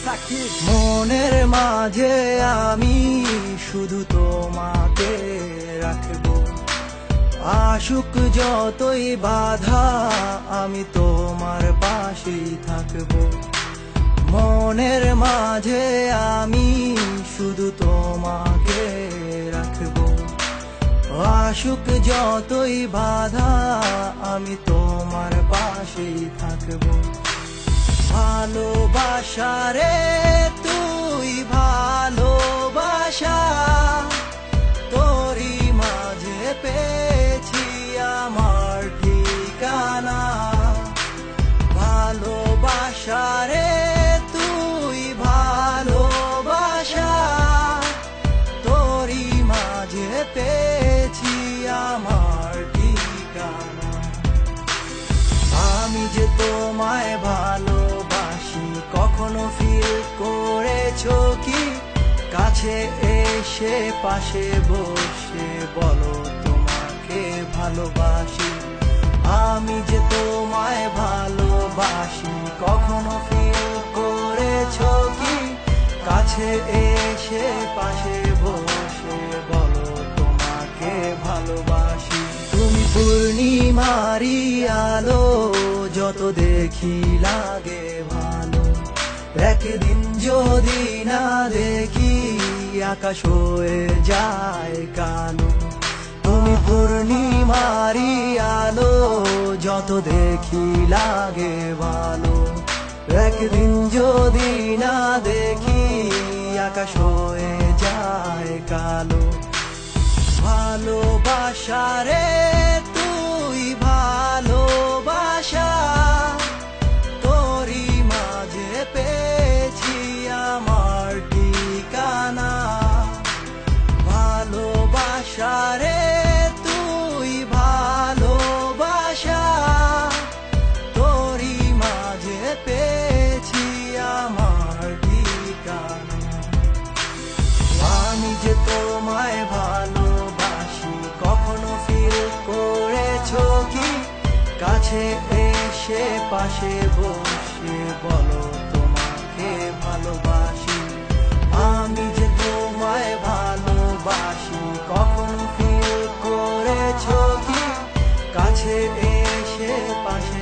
মনের মাঝে আমি শুধু তোমাকে রাখবো, আসুক যতই বাধা আমি তোমার পাশেই থাকবো। মনের মাঝে আমি শুধু তোমাকে রাখবো, আসুক যতই বাধা আমি তোমার পাশেই থাকবো। ভালোবাসা রে তুই ভালোবাসা, তোরই মাঝে পেয়েছি আমার ঠিকানা। ভালোবাসা রে তুই ভালোবাসা, তোরই মাঝে পেয়েছি আমার ঠিকানা। আমি যে তোমায় ভালোবাসি কখনো ফিল করেছো কি? কাছে এসে পাশে বসে বলো তোমাকে ভালোবাসি। আমি যে তোমায় ভালোবাসি কখনো ফিল করেছো কি? কাছে এসে পাশে বসে বলো তোমাকে ভালোবাসি। তুমি পূর্ণিমারি আলো, যত দেখি লাগে ভালো। একদিন যদি না দেখি আকাশ হয়ে যায় কালো। তুমি পূর্ণিমারি আলো, যত দেখি লাগে ভালো। একদিন যদি না দেখি আকাশ হয়ে যায় কালো। ভালোবাসা রে তুই ভালোবাসা, তোরই মাঝে পেয়েছি আমার ঠিকানা। ভালোবাসা রে তুই ভালোবাসা, তোরই মাঝে পেয়েছি আমার ঠিকানা। আমি যে তোমায় ভালোবাসি কখনো ফিল করেছো কি? কাছে এসে পাশে বসে বলো তোমাকে ভালোবাসি। আমি যে তোমায় ভালোবাসি কখনো ফিল করেছো কি? কাছে এসে পাশে